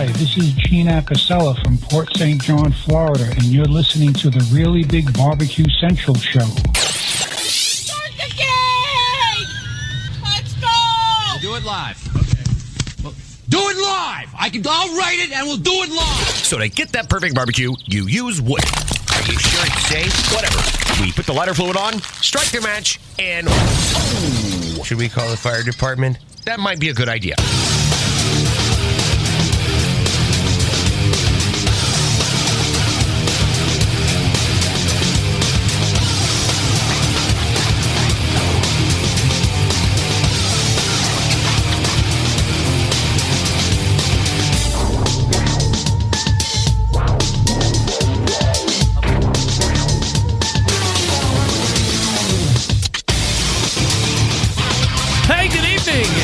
Hi, this is Gene Acasella from Port St. John, Florida, and you're listening to the Really Big Barbecue Central Show. Start the game! Let's go! We'll do it live. Okay. Well, do it live! I'll write it and we'll do it live! So to get that perfect barbecue, you use wood. Are you sure it's safe? Whatever. We put the lighter fluid on, strike the match, and... Oh, should we call the fire department? That might be a good idea.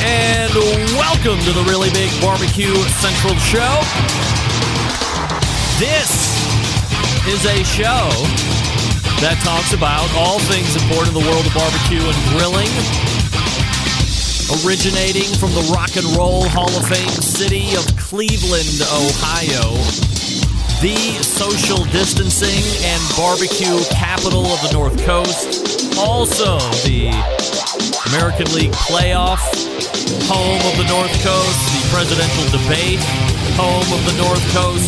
And welcome to the Really Big Barbecue Central Show. This is a show that talks about all things important in the world of barbecue and grilling, originating from the Rock and Roll Hall of Fame city of Cleveland, Ohio, the social distancing and barbecue capital of the North Coast, also the American League playoff, home of the North Coast, the presidential debate, home of the North Coast.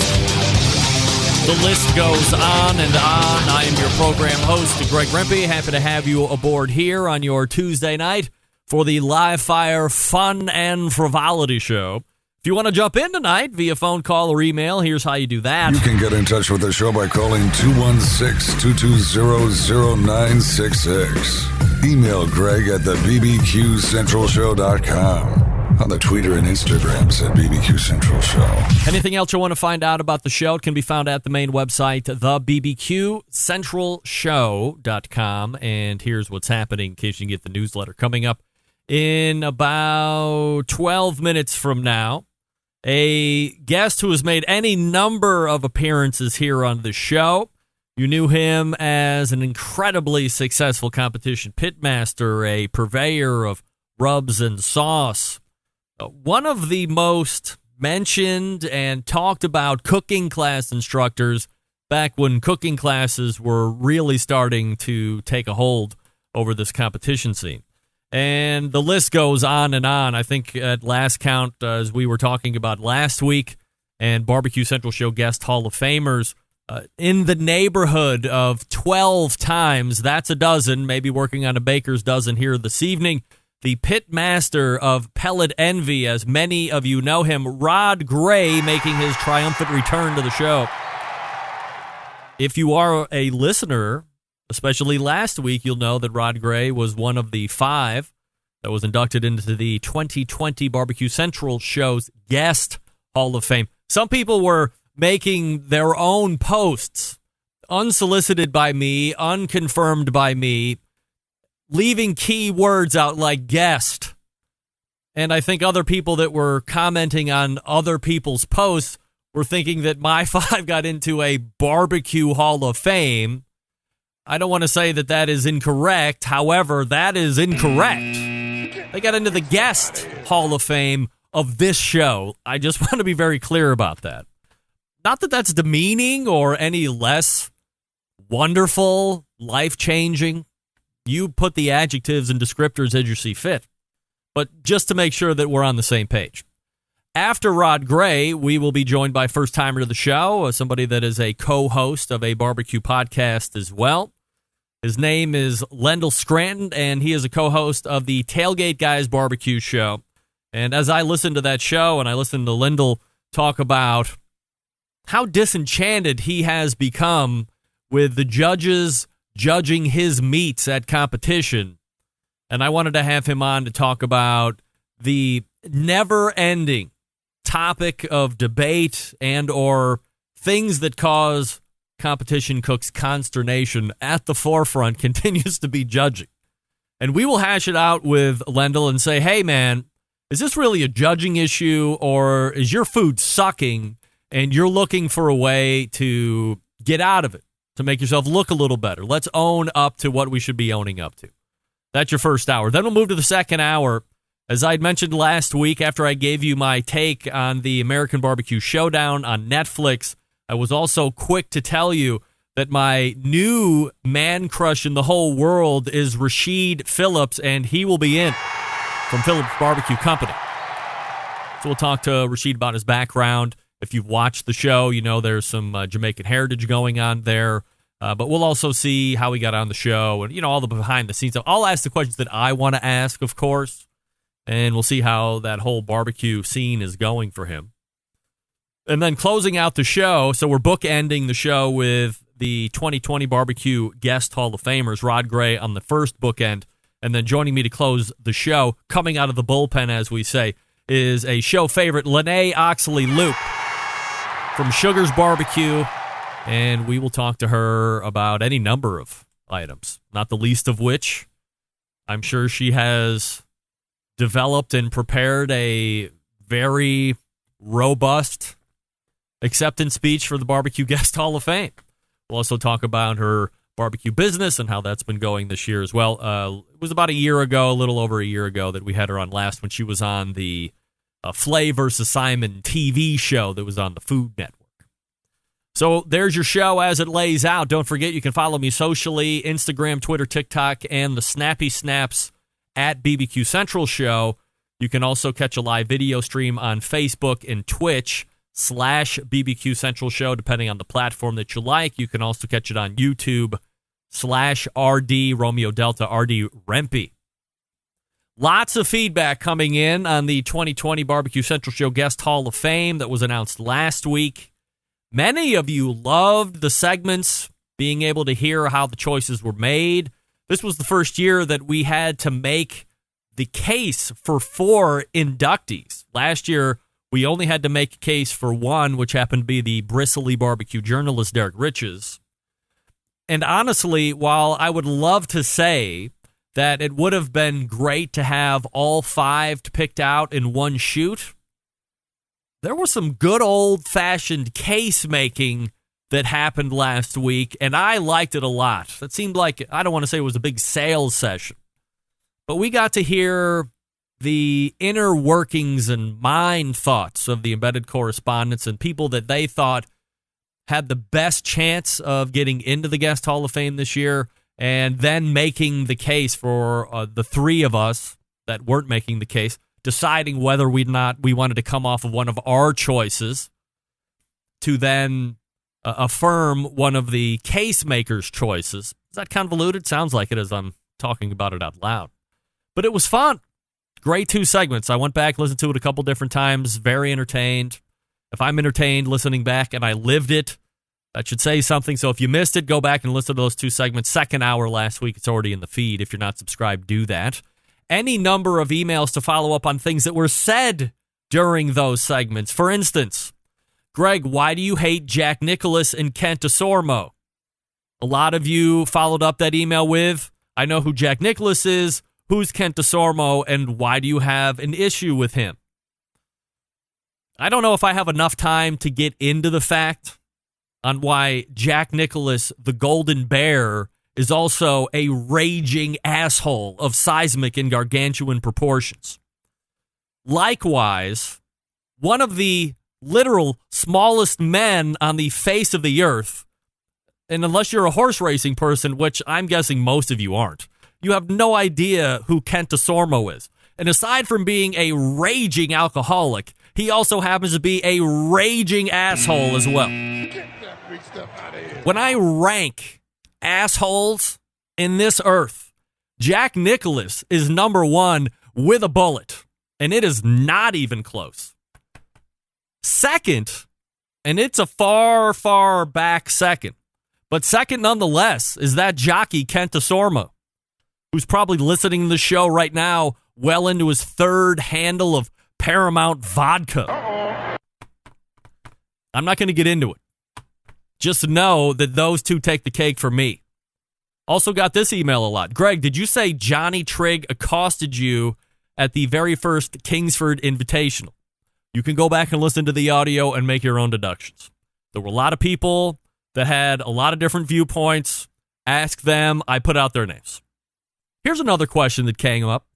The list goes on and on. I am your program host, Greg Rempe. Happy to have you aboard here on your Tuesday night for the Live Fire Fun and Frivolity Show. If you want to jump in tonight via phone call or email, here's how you do that. You can get in touch with the show by calling 216-220-0966. Email Greg at the BBQCentralShow.com. On the Twitter and Instagrams at BBQ Central Show. Anything else you want to find out about the show, it can be found at the main website, thebbqcentralshow.com. And here's what's happening in case you can get the newsletter. Coming up in about 12 minutes from now, a guest who has made any number of appearances here on the show. You knew him as an incredibly successful competition pitmaster, a purveyor of rubs and sauce. One of the most mentioned and talked about cooking class instructors back when cooking classes were really starting to take a hold over this competition scene. And the list goes on and on. I think at last count, as we were talking about last week, and Barbecue Central Show guest Hall of Famers, in the neighborhood of 12 times, that's a dozen, maybe working on a baker's dozen here this evening. The pit master of Pellet Envy, as many of you know him, Rod Gray, making his triumphant return to the show. If you are a listener, especially last week, you'll know that Rod Gray was one of the 5 that was inducted into the 2020 Barbecue Central Show's Guest Hall of Fame. Some people were making their own posts, unsolicited by me, unconfirmed by me, leaving key words out like guest. And I think other people that were commenting on other people's posts were thinking that my 5 got into a Barbecue Hall of Fame. I don't want to say that that is incorrect. However, that is incorrect. They got into the Guest Hall of Fame of this show. I just want to be very clear about that. Not that that's demeaning or any less wonderful, life-changing. You put the adjectives and descriptors as you see fit. But just to make sure that we're on the same page. After Rod Gray, we will be joined by first-timer to the show, somebody that is a co-host of a barbecue podcast as well. His name is Lyndal Scranton, and he is a co-host of the Tailgate Guys Barbecue Show. And as I listened to that show, and I listened to Lyndal talk about how disenchanted he has become with the judges judging his meats at competition. And I wanted to have him on to talk about the never-ending topic of debate and or things that cause competition cooks consternation at the forefront continues to be judging. And we will hash it out with Lyndal and say, hey, man, is this really a judging issue, or is your food sucking and you're looking for a way to get out of it, to make yourself look a little better? Let's own up to what we should be owning up to. That's your first hour. Then we'll move to the second hour, As I'd mentioned last week, after I gave you my take on the American Barbecue Showdown on Netflix, I was also quick to tell you that my new man crush in the whole world is Rashid Phillips, and he will be in from Phillips Barbecue Company. So we'll talk to Rashid about his background. If you've watched the show, you know there's some Jamaican heritage going on there. But we'll also see how he got on the show and, you know, all the behind-the-scenes stuff. I'll ask the questions that I want to ask, of course, and we'll see how that whole barbecue scene is going for him. And then closing out the show, so we're bookending the show with the 2020 Barbecue Guest Hall of Famers, Rod Gray on the first bookend, and then joining me to close the show, coming out of the bullpen, as we say, is a show favorite, Lene Oxley Loop from Sugar's Barbecue, and we will talk to her about any number of items, not the least of which I'm sure she has developed and prepared a very robust acceptance speech for the Barbecue Guest Hall of Fame. We'll also talk about her barbecue business and how that's been going this year as well. It was about a little over a year ago, that we had her on last when she was on the Flay vs. Simon TV show that was on the Food Network. So there's your show as it lays out. Don't forget, you can follow me socially, Instagram, Twitter, TikTok, and the Snappy Snaps at BBQ Central Show. You can also catch a live video stream on Facebook and Twitch /BBQ Central Show, depending on the platform that you like. You can also catch it on YouTube /RD Romeo Delta RD Rempe. Lots of feedback coming in on the 2020 Barbecue Central Show Guest Hall of Fame that was announced last week. Many of you loved the segments, being able to hear how the choices were made. This was the first year that we had to make the case for 4 inductees. Last year, we only had to make a case for one, which happened to be the bristly barbecue journalist, Derek Riches. And honestly, while I would love to say that it would have been great to have all 5 picked out in one shoot, there was some good old-fashioned case-making that happened last week, and I liked it a lot. It seemed like, I don't want to say it was a big sales session, but we got to hear the inner workings and mind thoughts of the embedded correspondents and people that they thought had the best chance of getting into the Guest Hall of Fame this year, and then making the case for the 3 of us that weren't making the case, deciding whether we wanted to come off of one of our choices to then affirm one of the case makers' choices. Is that convoluted? Sounds like it as I'm talking about it out loud. But it was fun. Great 2 segments. I went back, listened to it a couple different times, very entertained. If I'm entertained listening back and I lived it, that should say something. So if you missed it, go back and listen to those 2 segments. Second hour last week, it's already in the feed. If you're not subscribed, do that. Any number of emails to follow up on things that were said during those segments. For instance, Greg, why do you hate Jack Nicklaus and Kent Desormo? A lot of you followed up that email with, I know who Jack Nicklaus is, who's Kent Desormo, and why do you have an issue with him? I don't know if I have enough time to get into the fact on why Jack Nicklaus, the Golden Bear, is also a raging asshole of seismic and gargantuan proportions. Likewise, one of the literal smallest men on the face of the earth, and unless you're a horse racing person, which I'm guessing most of you aren't, you have no idea who Kent Desormo is. And aside from being a raging alcoholic, he also happens to be a raging asshole as well. When I rank assholes in this earth, Jack Nicklaus is number 1 with a bullet, and it is not even close. Second, and it's a far, far back second, but second nonetheless, is that jockey Kent Desormo, who's probably listening to the show right now well into his 3rd handle of Paramount vodka. I'm not going to get into it. Just know that those 2 take the cake for me. Also got this email a lot. Greg, did you say Johnny Trigg accosted you at the very first Kingsford Invitational? You can go back and listen to the audio and make your own deductions. There were a lot of people that had a lot of different viewpoints. Ask them. I put out their names. Here's another question that came up.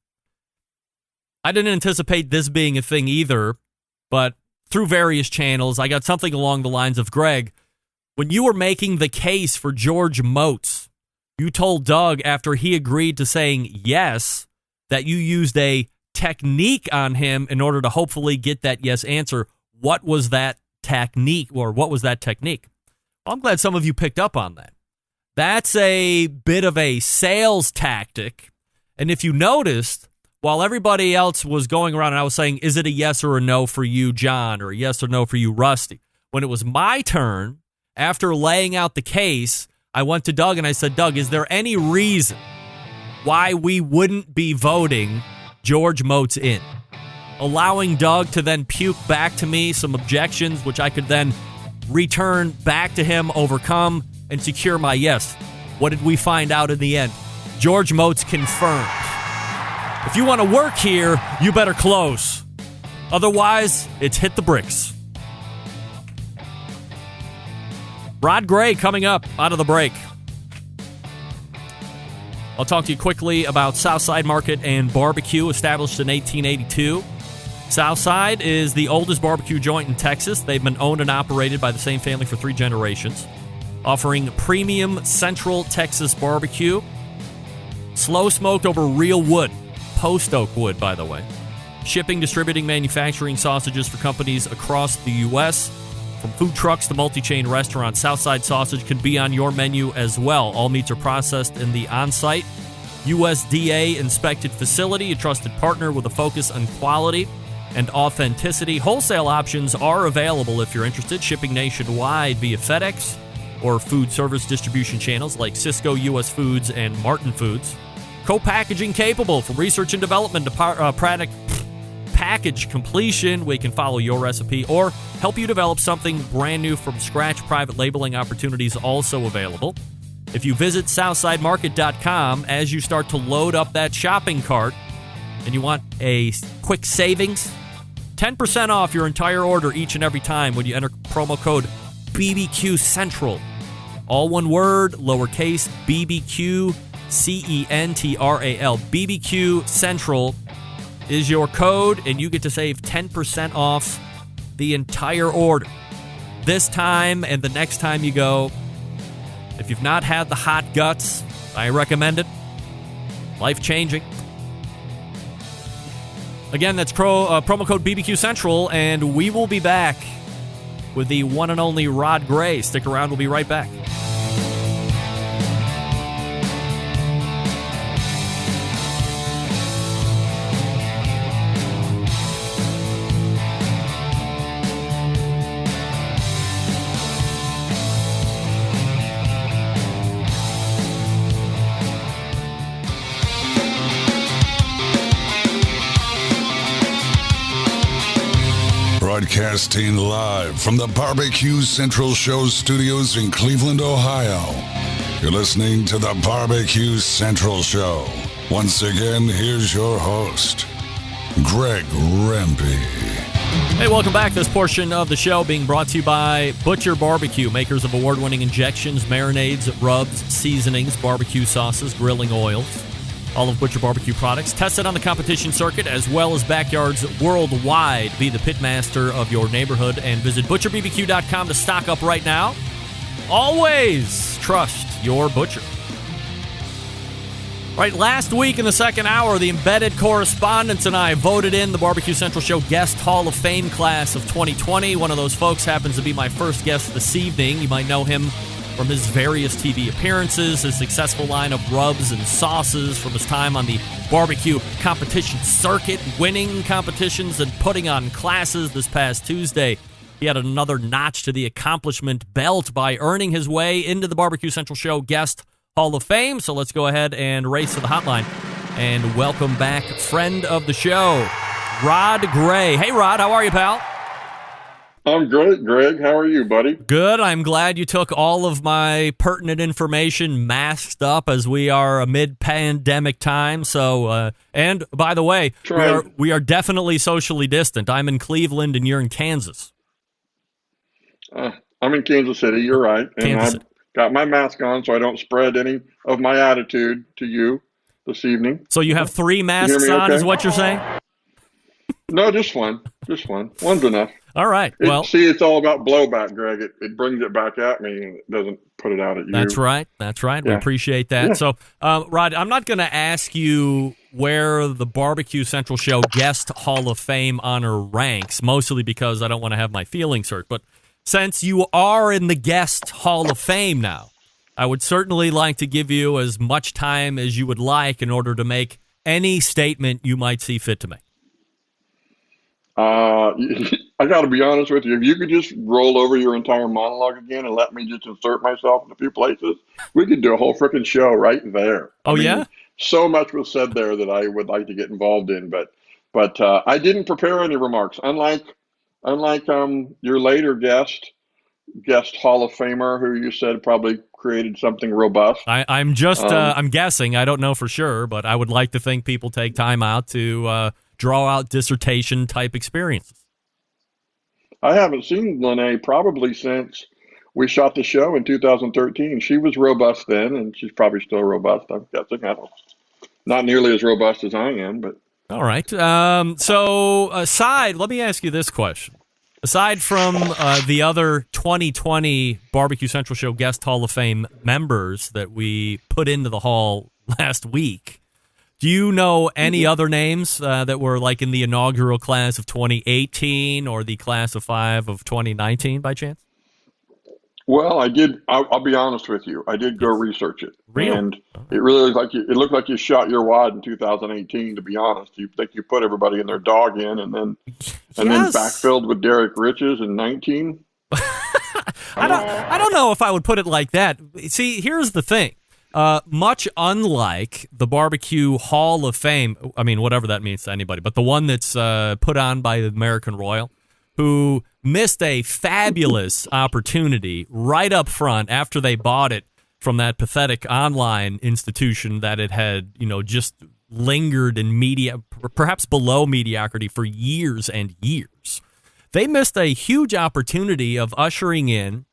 I didn't anticipate this being a thing either, but through various channels, I got something along the lines of, Greg, when you were making the case for George Moats, you told Doug after he agreed to saying yes that you used a technique on him in order to hopefully get that yes answer. What was that technique, or what was that technique? Well, I'm glad some of you picked up on that. That's a bit of a sales tactic. And if you noticed, while everybody else was going around and I was saying, is it a yes or a no for you, John, or a yes or no for you, Rusty? When it was my turn, after laying out the case, I went to Doug and I said, Doug, is there any reason why we wouldn't be voting George Moats in? Allowing Doug to then puke back to me some objections, which I could then return back to him, overcome, and secure my yes. What did we find out in the end? George Moats confirmed. If you want to work here, you better close. Otherwise, it's hit the bricks. Rod Gray coming up out of the break. I'll talk to you quickly about Southside Market and Barbecue, established in 1882. Southside is the oldest barbecue joint in Texas. They've been owned and operated by the same family for 3 generations, offering premium Central Texas barbecue, slow smoked over real wood, post oak wood, by the way. Shipping, distributing, manufacturing sausages for companies across the U.S., from food trucks to multi-chain restaurants. Southside sausage can be on your menu as well. All meats are processed in the on-site USDA-inspected facility, a trusted partner with a focus on quality and authenticity. Wholesale options are available if you're interested, shipping nationwide via FedEx or food service distribution channels like Cisco, U.S. Foods, and Martin Foods. Co-packaging capable, from research and development to product package completion. We can follow your recipe or help you develop something brand new from scratch. Private labeling opportunities also available. If you visit SouthsideMarket.com, as you start to load up that shopping cart and you want a quick savings, 10% off your entire order each and every time when you enter promo code BBQ Central. All one word, lowercase, BBQ CENTRAL. BBQ Central is your code, and you get to save 10% off the entire order. This time and the next time you go, if you've not had the hot guts, I recommend it. Life-changing. Again, that's promo code BBQ Central, and we will be back with the one and only Rod Gray. Stick around, we'll be right back. Broadcasting live from the Barbecue Central Show studios in Cleveland, Ohio. You're listening to the Barbecue Central Show. Once again, here's your host, Greg Rempe. Hey, welcome back. This portion of the show being brought to you by Butcher Barbecue, makers of award-winning injections, marinades, rubs, seasonings, barbecue sauces, grilling oils. All of Butcher Barbecue products tested on the competition circuit as well as backyards worldwide. Be the pitmaster of your neighborhood and visit butcherbbq.com to stock up right now. Always trust your butcher. Right, last week in the second hour, the embedded correspondents and I voted in the Barbecue Central Show Guest Hall of Fame class of 2020. One of those folks happens to be my first guest this evening. You might know him from his various TV appearances, his successful line of rubs and sauces, from his time on the barbecue competition circuit, winning competitions and putting on classes. This past Tuesday, he had another notch to the accomplishment belt by earning his way into the Barbecue Central Show Guest Hall of Fame. So let's go ahead and race to the hotline and welcome back friend of the show, Rod Gray. Hey, Rod, how are you, pal? I'm great, Greg. How are you, buddy? Good. I'm glad you took all of my pertinent information masked up as we are a mid-pandemic time. So, and by the way, we are definitely socially distant. I'm in Cleveland and you're in Kansas. I'm in Kansas City. You're right. And I've got my mask on so I don't spread any of my attitude to you this evening. So you have 3 masks on, is what you're saying? No, just one. Just one. One's enough. All right. See, it's all about blowback, Greg. It brings it back at me, and it doesn't put it out at you. That's right. Yeah. We appreciate that. Yeah. So, Rod, I'm not going to ask you where the Barbecue Central Show Guest Hall of Fame honor ranks, mostly because I don't want to have my feelings hurt. But since you are in the Guest Hall of Fame now, I would certainly like to give you as much time as you would like in order to make any statement you might see fit to make. I got to be honest with you. If you could just roll over your entire monologue again and let me just insert myself in a few places, we could do a whole freaking show right there. Oh, yeah? So much was said there that I would like to get involved in, but I didn't prepare any remarks. Unlike your later guest Hall of Famer, who you said probably created something robust. I'm guessing. I don't know for sure, but I would like to think people take time out to draw out dissertation type experiences. I haven't seen Lene probably since we shot the show in 2013. She was robust then, and she's probably still robust, I'm guessing. Not nearly as robust as I am, but. All right. So let me ask you this question. Aside from the other 2020 Barbecue Central Show Guest Hall of Fame members that we put into the hall last week, do you know any other names that were like in the inaugural class of 2018 or the class of 5 of 2019 by chance? Well, I did. I'll be honest with you. I did go research it, and it really looked like you shot your wad in 2018. To be honest, you think you put everybody in their dog in, and then backfilled with Derek Riches in 19. I don't know if I would put it like that. See, here's the thing. Much unlike the Barbecue Hall of Fame, I mean, whatever that means to anybody, but the one that's put on by the American Royal, who missed a fabulous opportunity right up front after they bought it from that pathetic online institution that it had, just lingered in perhaps below mediocrity for years and years. They missed a huge opportunity of ushering in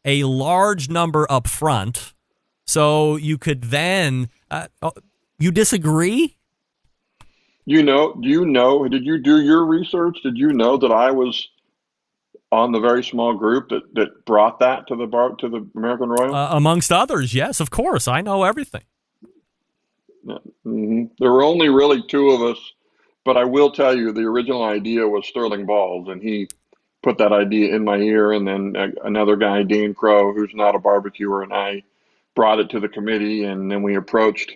a large number up front. So you could then, you disagree? Did you do your research? Did you know that I was on the very small group that brought that to the American Royal? Amongst others, yes, of course. I know everything. Mm-hmm. There were only really 2 of us, but I will tell you the original idea was Sterling Balls, and he put that idea in my ear, and then another guy, Dean Crow, who's not a barbecuer, and I brought it to the committee, and then we approached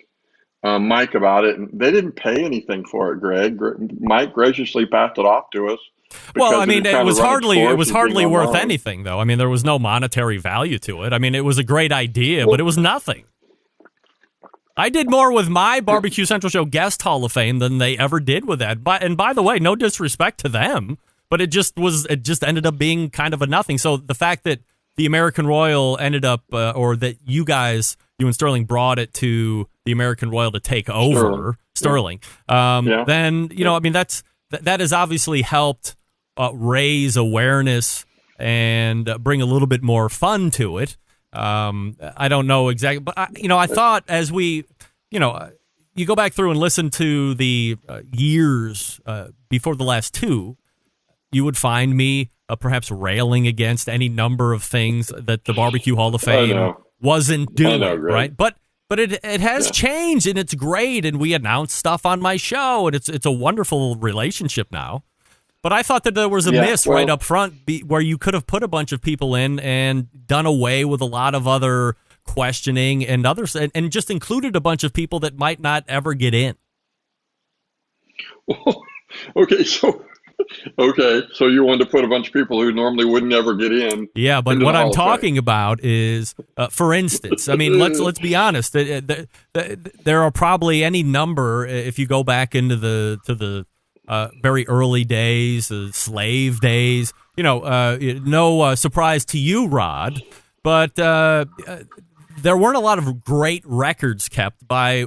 Mike about it, and they didn't pay anything for it, Greg. Mike graciously passed it off to us. Well, I mean, it was hardly worth anything, though. I mean, there was no monetary value to it. I mean, it was a great idea, but it was nothing. I did more with my Barbecue Central Show Guest Hall of Fame than they ever did with that. And by the way, no disrespect to them, but it just ended up being kind of a nothing. So the fact that the American Royal ended up, or that you and Sterling brought it to the American Royal to take over, Sterling. Then, I mean, that has obviously helped raise awareness and bring a little bit more fun to it. I don't know exactly, but I thought as we, you go back through and listen to the years before the last 2, you would find me perhaps railing against any number of things that the Barbecue Hall of Fame wasn't doing, right? But it has changed, and it's great, and we announce stuff on my show, and it's a wonderful relationship now. But I thought that there was a miss right up front where you could have put a bunch of people in and done away with a lot of other questioning and others, and just included a bunch of people that might not ever get in. Okay, so you wanted to put a bunch of people who normally wouldn't ever get in. Yeah, but what I'm talking about is, for instance, I mean, let's be honest. There are probably any number, if you go back into the very early days, slave days. No surprise to you, Rod, but there weren't a lot of great records kept by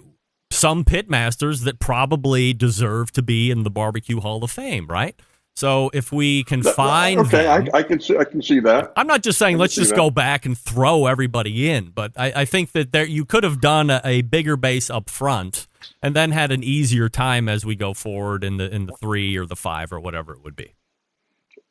some pitmasters that probably deserve to be in the Barbecue Hall of Fame, right? So if we can find them, I can see that. I'm not just saying let's just go back and throw everybody in, but I think that you could have done a bigger base up front and then had an easier time as we go forward in the 3 or the 5 or whatever it would be.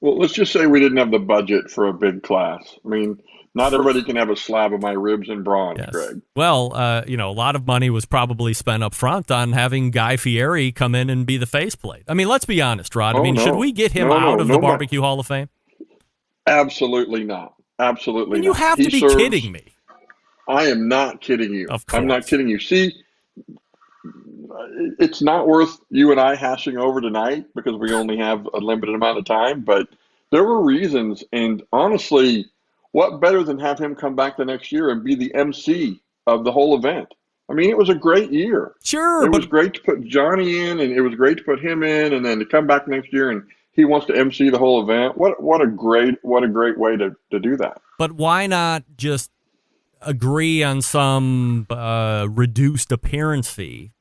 Well, let's just say we didn't have the budget for a big class. I mean, not everybody can have a slab of my ribs and bronze, Yes. Greg. Well, a lot of money was probably spent up front on having Guy Fieri come in and be the faceplate. I mean, let's be honest, Rod. Should we get him out of the Barbecue Hall of Fame? Absolutely not. Absolutely not. You have to be kidding me. I am not kidding you. Of course. I'm not kidding you. See, it's not worth you and I hashing over tonight because we only have a limited amount of time, but there were reasons, and honestly, what better than have him come back the next year and be the MC of the whole event? I mean, it was a great year. Sure. It was great to put Johnny in, and it was great to put him in, and then to come back next year and he wants to MC the whole event. What a great way to do that. But why not just agree on some reduced appearance fee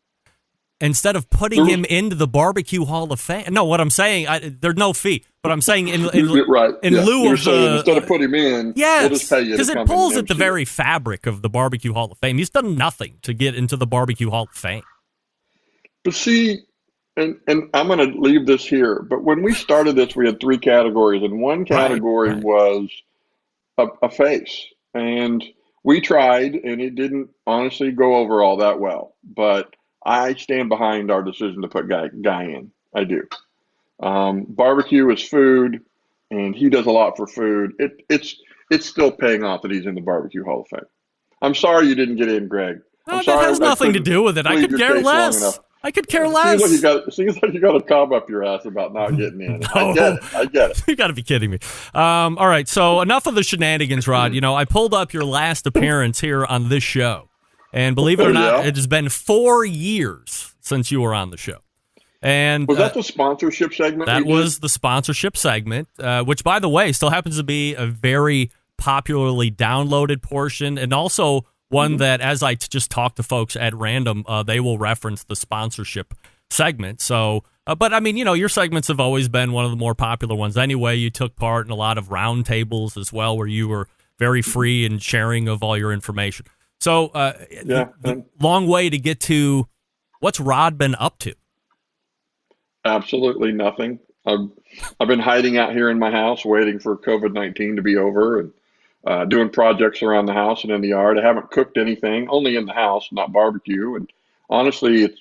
instead of putting him into the Barbecue Hall of Fame? No, what I'm saying, there's no fee. But I'm saying in lieu of instead of putting him in, we'll just pay you because it pulls at the very fabric of the Barbecue Hall of Fame. He's done nothing to get into the Barbecue Hall of Fame. But see, and I'm going to leave this here, but when we started this, we had 3 categories, and one category was a face. And we tried, and it didn't honestly go over all that well. But I stand behind our decision to put Guy in. I do. Barbecue is food, and he does a lot for food. It's still paying off that he's in the Barbecue Hall of Fame. I'm sorry you didn't get in, Greg. No, that has nothing to do with it. I could care less. I could care less. Seems like you got a cob up your ass about not getting in. No. I get it. You got to be kidding me. All right, so enough of the shenanigans, Rod. I pulled up your last appearance here on this show, and believe it or not, it has been 4 years since you were on the show. And was that the sponsorship segment? That was the sponsorship segment, which, by the way, still happens to be a very popularly downloaded portion, and also one that, as I just talk to folks at random, they will reference the sponsorship segment. So, but I mean, your segments have always been one of the more popular ones. Anyway, you took part in a lot of roundtables as well, where you were very free in sharing of all your information. So, long way to get to what's Rod been up to? Absolutely nothing. I've been hiding out here in my house, waiting for COVID-19 to be over, and doing projects around the house and in the yard. I haven't cooked anything, only in the house, not barbecue. And honestly, it's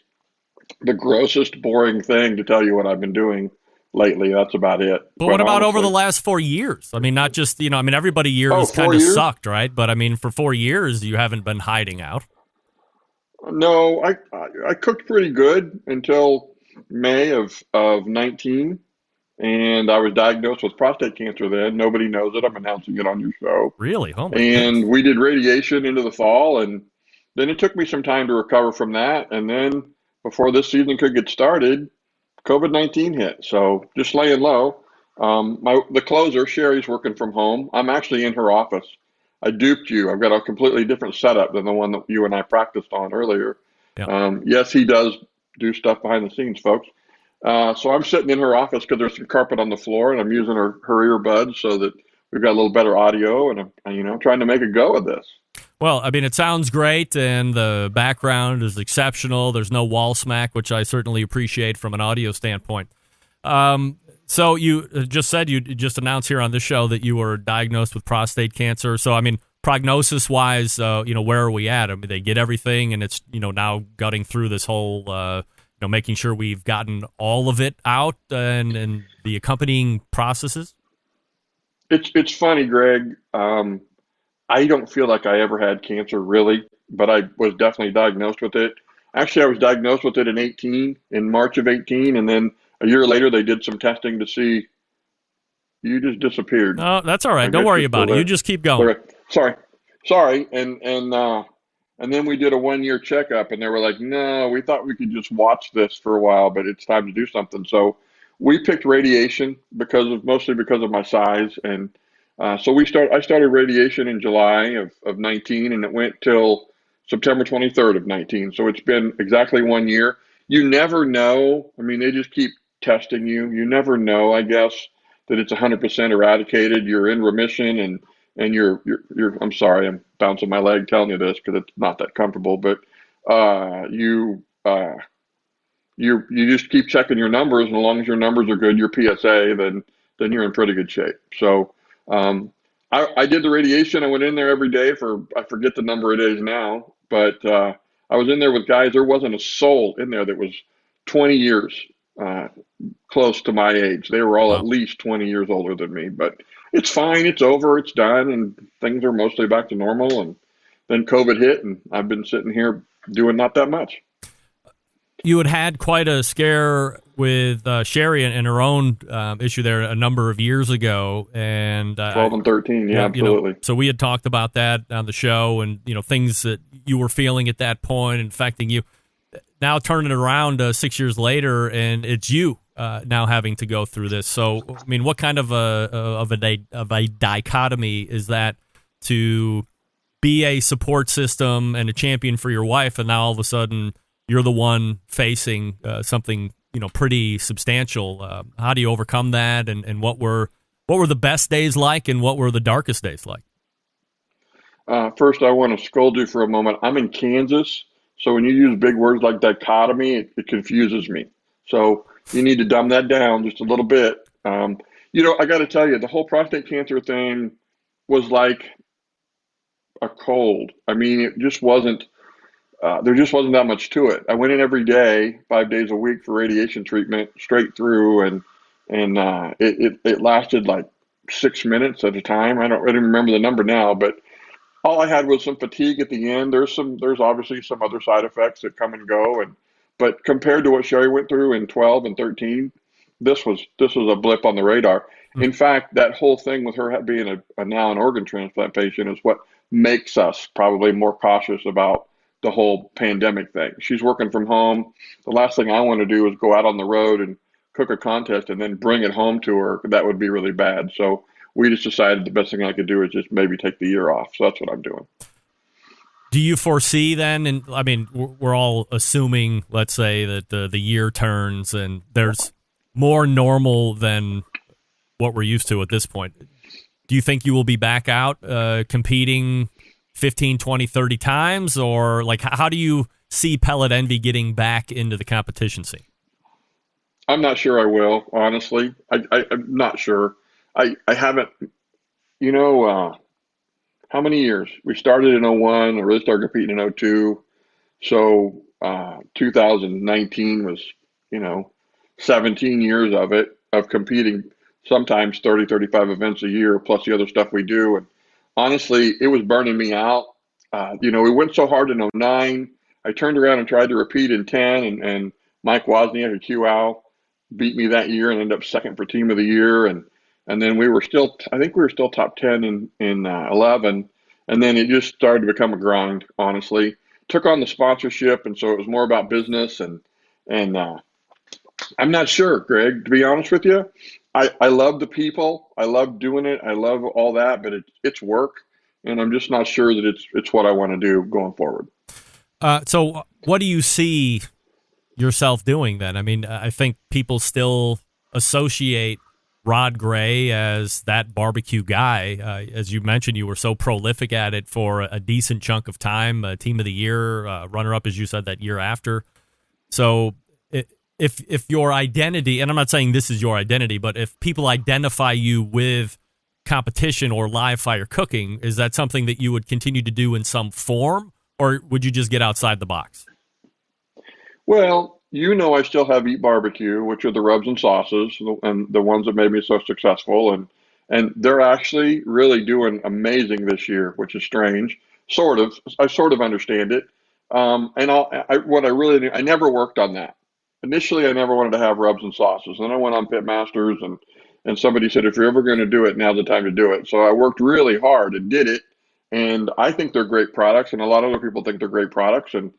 the grossest, boring thing to tell you what I've been doing lately. That's about it. But what about over the last 4 years? I mean, not just, everybody years kind of sucked, right? But I mean, for 4 years, you haven't been hiding out. No, I cooked pretty good until May of 19, and I was diagnosed with prostate cancer then. Nobody knows it. I'm announcing it on your show. Really? Oh my And goodness. we did radiation into the fall, and then it took me some time to recover from that. And then before this season could get started, COVID-19 hit. So just laying low. The closer, Sherry's working from home. I'm actually in her office. I duped you. I've got a completely different setup than the one that you and I practiced on earlier. Yeah. Yes, he does do stuff behind the scenes, folks. So I'm sitting in her office because there's some carpet on the floor, and I'm using her earbuds so that we've got a little better audio, and I'm trying to make a go of this. Well, I mean, it sounds great, and the background is exceptional. There's no wall smack, which I certainly appreciate from an audio standpoint. So you just said you just announced here on this show that you were diagnosed with prostate cancer. So, I mean, prognosis-wise, where are we at? I mean, they get everything, and it's, now gutting through this whole, making sure we've gotten all of it out and the accompanying processes? It's funny, Greg. I don't feel like I ever had cancer, really, but I was definitely diagnosed with it. Actually, I was diagnosed with it in March of 18, and then a year later, they did some testing to see you just disappeared. Oh, that's all right. Don't worry about it. You just keep going. Sorry. And then we did a 1-year checkup, and they were like, no, we thought we could just watch this for a while, but it's time to do something. So we picked radiation mostly because of my size. And so I started radiation in July of 19, and it went till September 23rd of 19. So it's been exactly 1 year. You never know. I mean, they just keep testing you. You never know, I guess, that it's 100% eradicated. You're in remission, and you're. I'm sorry, I'm bouncing my leg telling you this because it's not that comfortable, but you just keep checking your numbers, and as long as your numbers are good, your PSA, then you're in pretty good shape. So I did the radiation. I went in there every day for, I forget the number of days now, but I was in there with guys. There wasn't a soul in there that was 20 years close to my age. They were all at least 20 years older than me, but it's fine. It's over. It's done. And things are mostly back to normal. And then COVID hit, and I've been sitting here doing not that much. You had quite a scare with Sherry and her own issue there a number of years ago, and 12 and 13, yeah, absolutely. So we had talked about that on the show, and things that you were feeling at that point infecting you. Now turning it around 6 years later, and it's you now having to go through this. So I mean, what kind of a dichotomy is that to be a support system and a champion for your wife, and now all of a sudden you're the one facing something pretty substantial. How do you overcome that? And what were the best days like, and what were the darkest days like? First, I want to scold you for a moment. I'm in Kansas, so when you use big words like dichotomy, it confuses me. So you need to dumb that down just a little bit. I got to tell you, the whole prostate cancer thing was like a cold. I mean, it just wasn't. There just wasn't that much to it. I went in every day, 5 days a week for radiation treatment straight through, and it lasted like 6 minutes at a time. I don't really remember the number now, but all I had was some fatigue at the end. There's obviously some other side effects that come and go, but compared to what Sherry went through in 12 and 13, this was a blip on the radar. Mm-hmm. In fact, that whole thing with her being now an organ transplant patient is what makes us probably more cautious about the whole pandemic thing. She's working from home. The last thing I want to do is go out on the road and cook a contest and then bring it home to her. That would be really bad. So we just decided the best thing I could do is just maybe take the year off. So that's what I'm doing. Do you foresee then, and I mean, we're all assuming, let's say, that the year turns and there's more normal than what we're used to at this point. Do you think you will be back out competing 15, 20, 30 times? Or like, how do you see Pellet Envy getting back into the competition scene? I'm not sure I will, honestly. I'm not sure. I haven't, how many years? We started in 01, I really started competing in 02. So 2019 was, 17 years of competing, sometimes 30, 35 events a year, plus the other stuff we do. And honestly, it was burning me out. We went so hard in 09. I turned around and tried to repeat in 10, and Mike Wozniak at QAL beat me that year and ended up second for team of the year. And then I think we were still top 10 in 11. And then it just started to become a grind, honestly. Took on the sponsorship, and so it was more about business. And I'm not sure, Greg, to be honest with you. I love the people. I love doing it. I love all that, but it's work, and I'm just not sure that it's what I want to do going forward. So what do you see yourself doing then? I mean, I think people still associate Rod Gray as that barbecue guy. As you mentioned, you were so prolific at it for a decent chunk of time, team of the year, runner-up, as you said, that year after. So if your identity, and I'm not saying this is your identity, but if people identify you with competition or live fire cooking, is that something that you would continue to do in some form, or would you just get outside the box? Well, I still have Eat Barbecue, which are the rubs and sauces, and the ones that made me so successful. And they're actually really doing amazing this year, which is strange. Sort of. I sort of understand it. I never worked on that. Initially, I never wanted to have rubs and sauces. Then I went on Pitmasters, and somebody said, if you're ever going to do it, now's the time to do it. So I worked really hard and did it. And I think they're great products, and a lot of other people think they're great products. And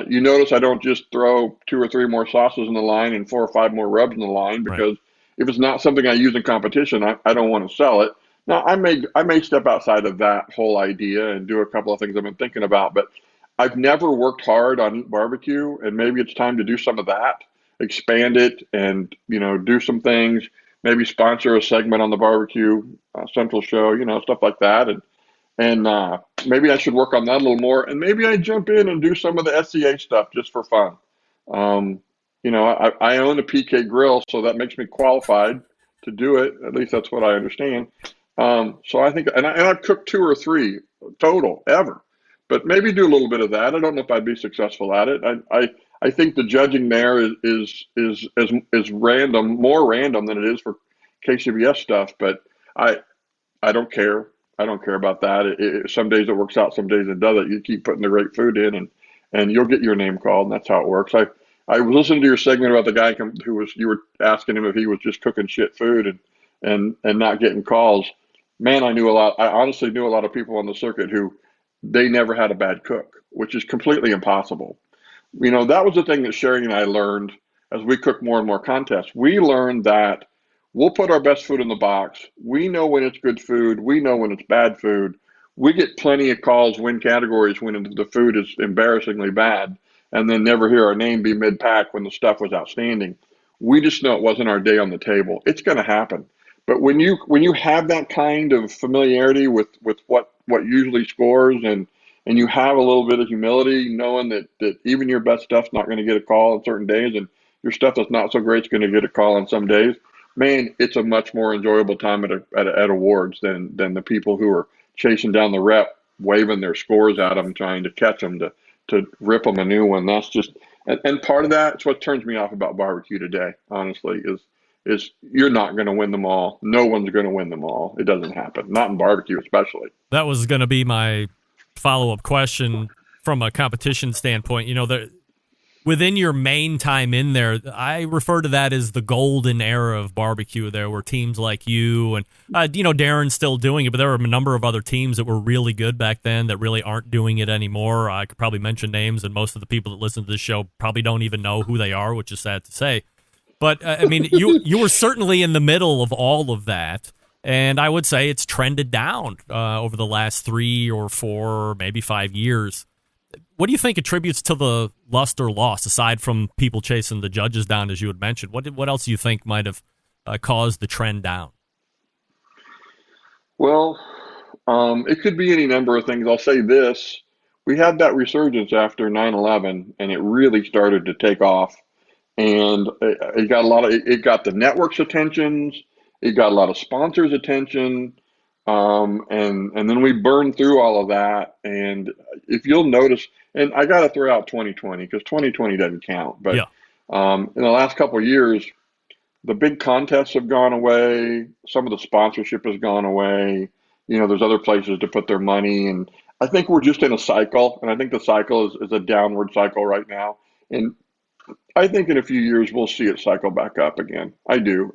you notice I don't just throw 2 or 3 more sauces in the line and 4 or 5 more rubs in the line, because if it's not something I use in competition, I don't want to sell it. Now, I may step outside of that whole idea and do a couple of things I've been thinking about, but I've never worked hard on Eat Barbecue, and maybe it's time to do some of that. expand it and, do some things, maybe sponsor a segment on the Barbecue Central show, stuff like that. And maybe I should work on that a little more. And maybe I jump in and do some of the SCA stuff just for fun. I own a PK grill, so that makes me qualified to do it. At least that's what I understand. So I think, and I've cooked 2 or 3 total ever, but maybe do a little bit of that. I don't know if I'd be successful at it. I think the judging there is random, more random than it is for KCBS stuff, but I don't care. I don't care about that. Some days it works out, some days it doesn't. You keep putting the great food in, and you'll get your name called, and that's how it works. I was listening to your segment about the guy you were asking him if he was just cooking shit food and not getting calls. Man, I honestly knew a lot of people on the circuit who they never had a bad cook, which is completely impossible. That was the thing that Sherry and I learned as we cook more and more contests. We learned that we'll put our best food in the box. We know when it's good food. We know when it's bad food. We get plenty of calls, win categories when the food is embarrassingly bad, and then never hear our name be mid-pack when the stuff was outstanding. We just know it wasn't our day on the table. It's going to happen. But when you have that kind of familiarity with what usually scores and you have a little bit of humility, knowing that even your best stuff's not going to get a call on certain days and your stuff that's not so great is going to get a call on some days, man, it's a much more enjoyable time at awards than the people who are chasing down the rep, waving their scores at them, trying to catch them to rip them a new one. That's just, and part of that is what turns me off about barbecue today, honestly, is you're not going to win them all. No one's going to win them all. It doesn't happen. Not in barbecue, especially. That was going to be my follow-up question from a competition standpoint. Within your main time in there, I refer to that as the golden era of barbecue. There were teams like you and, Darren's still doing it, but there were a number of other teams that were really good back then that really aren't doing it anymore. I could probably mention names, and most of the people that listen to this show probably don't even know who they are, which is sad to say. But, you were certainly in the middle of all of that, and I would say it's trended down over the last 3 or 4 or maybe 5 years. What do you think attributes to the luster loss, aside from people chasing the judges down, as you had mentioned? What else do you think might have caused the trend down? Well, it could be any number of things. I'll say this. We had that resurgence after 9/11, and it really started to take off. And it got the network's attentions. It got a lot of sponsors' attention. And then we burned through all of that. And if you'll notice, and I got to throw out 2020 because 2020 doesn't count. But in the last couple of years, the big contests have gone away. Some of the sponsorship has gone away. There's other places to put their money. And I think we're just in a cycle. And I think the cycle is a downward cycle right now. And I think in a few years, we'll see it cycle back up again. I do.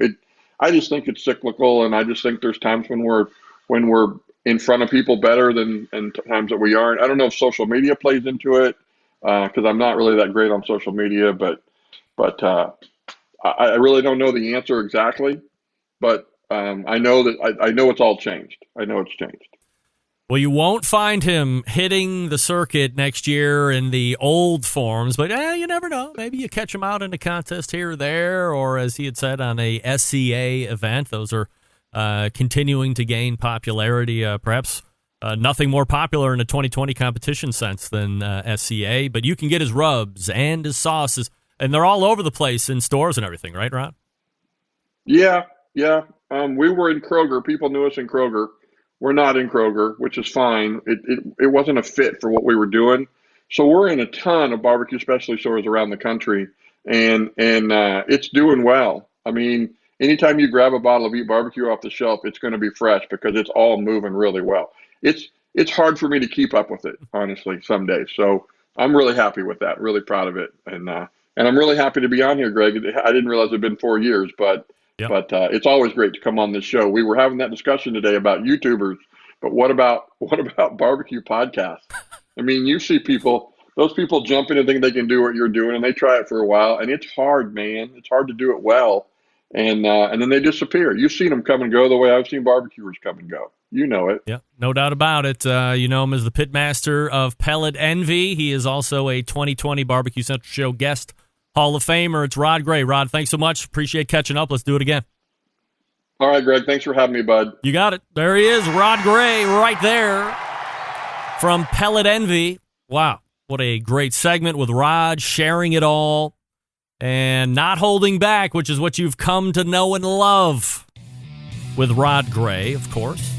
I just think it's cyclical. And I just think there's times when we're in front of people better than and times that we aren't. I don't know if social media plays into it because I'm not really that great on social media, but I really don't know the answer exactly. But I know that I know it's all changed. I know it's changed. Well, you won't find him hitting the circuit next year in the old forms, but you never know. Maybe you catch him out in a contest here or there, or as he had said, on a SCA event. Those are continuing to gain popularity, perhaps nothing more popular in a 2020 competition sense than SCA, but you can get his rubs and his sauces, and they're all over the place in stores and everything, right, Ron? Yeah. We were in Kroger. People knew us in Kroger. We're not in Kroger, which is fine. It wasn't a fit for what we were doing. So we're in a ton of barbecue specialty stores around the country, and it's doing well. I mean, anytime you grab a bottle of Eat Barbecue off the shelf, it's going to be fresh because it's all moving really well. It's hard for me to keep up with it, honestly, some days. So I'm really happy with that, really proud of it. And I'm really happy to be on here, Greg. I didn't realize it'd been 4 years, but it's always great to come on this show. We were having that discussion today about YouTubers, but what about barbecue podcasts? I mean, you see those people jump in and think they can do what you're doing, and they try it for a while, and it's hard, man. It's hard to do it well. And then they disappear. You've seen them come and go the way I've seen barbecuers come and go. You know it. Yeah, no doubt about it. You know him as the pitmaster of Pellet Envy. He is also a 2020 Barbecue Central Show guest Hall of Famer. It's Rod Gray. Rod, thanks so much. Appreciate catching up. Let's do it again. All right, Greg. Thanks for having me, bud. You got it. There he is, Rod Gray, right there from Pellet Envy. Wow, what a great segment with Rod, sharing it all and not holding back, which is what you've come to know and love with Rod Gray, of course.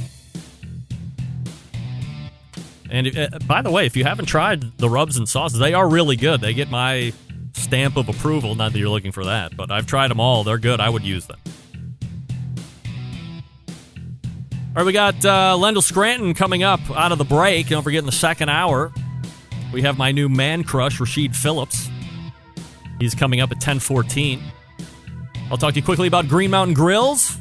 And by the way, if you haven't tried the rubs and sauces, they are really good. They get my stamp of approval. Not that you're looking for that, but I've tried them all. They're good. I would use them. All right, we got Lyndal Scranton coming up out of the break. Don't forget, in the second hour, we have my new man crush, Rasheed Phillips. He's coming up at 10:14. I'll talk to you quickly about Green Mountain Grills.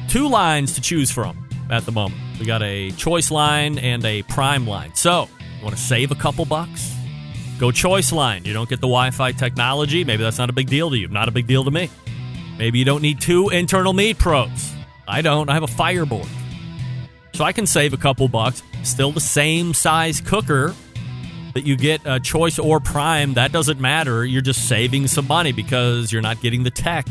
2 lines to choose from at the moment. We got a choice line and a prime line. So, you want to save a couple bucks? Go choice line. You don't get the Wi-Fi technology. Maybe that's not a big deal to you. Not a big deal to me. Maybe you don't need 2 internal meat probes. I don't. I have a fireboard. So I can save a couple bucks. Still the same size cooker that you get choice or prime. That doesn't matter. You're just saving some money because you're not getting the tech.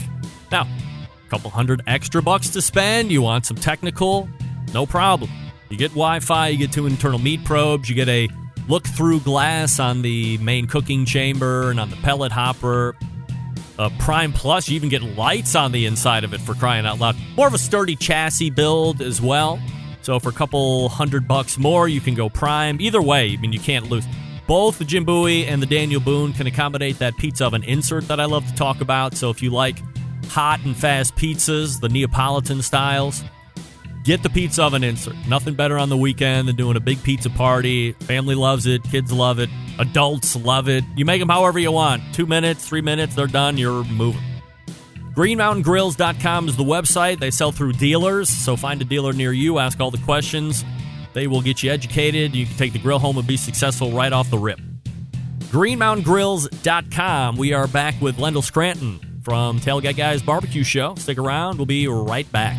Now, a couple $100 extra bucks to spend. You want some technical? No problem. You get Wi-Fi. You get 2 internal meat probes. You get a look-through glass on the main cooking chamber and on the pellet hopper. Prime Plus, you even get lights on the inside of it, for crying out loud. More of a sturdy chassis build as well. So for a couple $100 more, you can go Prime. Either way, I mean, you can't lose. Both the Jim Bowie and the Daniel Boone can accommodate that pizza oven insert that I love to talk about. So if you like hot and fast pizzas, the Neapolitan styles, get the pizza oven insert. Nothing better on the weekend than doing a big pizza party. Family loves it. Kids love it. Adults love it. You make them however you want. 2 minutes, 3 minutes, they're done. You're moving. GreenMountainGrills.com is the website. They sell through dealers, so find a dealer near you. Ask all the questions. They will get you educated. You can take the grill home and be successful right off the rip. GreenMountainGrills.com. We are back with Lyndal Scranton from Tailgate Guys Barbecue Show. Stick around. We'll be right back.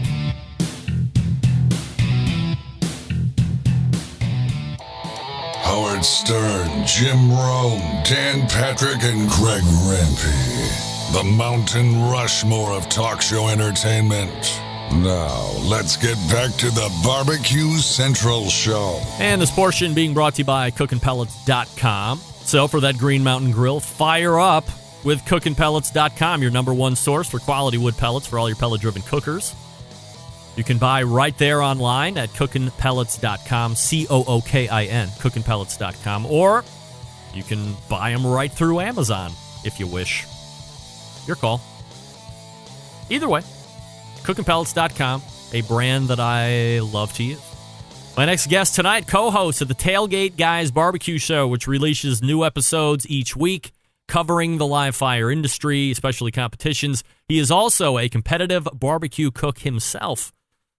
Howard Stern, Jim Rome, Dan Patrick, and Greg Rempe. The Mountain Rushmore of talk show entertainment. Now, let's get back to the Barbecue Central Show. And this portion being brought to you by cookinpellets.com. So for that Green Mountain Grill, fire up with cookinpellets.com, your number one source for quality wood pellets for all your pellet-driven cookers. You can buy right there online at cookinpellets.com, COOKIN, cookinpellets.com, or you can buy them right through Amazon if you wish. Your call. Either way, cookinpellets.com, a brand that I love to use. My next guest tonight, co-host of the Tailgate Guys Barbecue Show, which releases new episodes each week covering the live fire industry, especially competitions. He is also a competitive barbecue cook himself.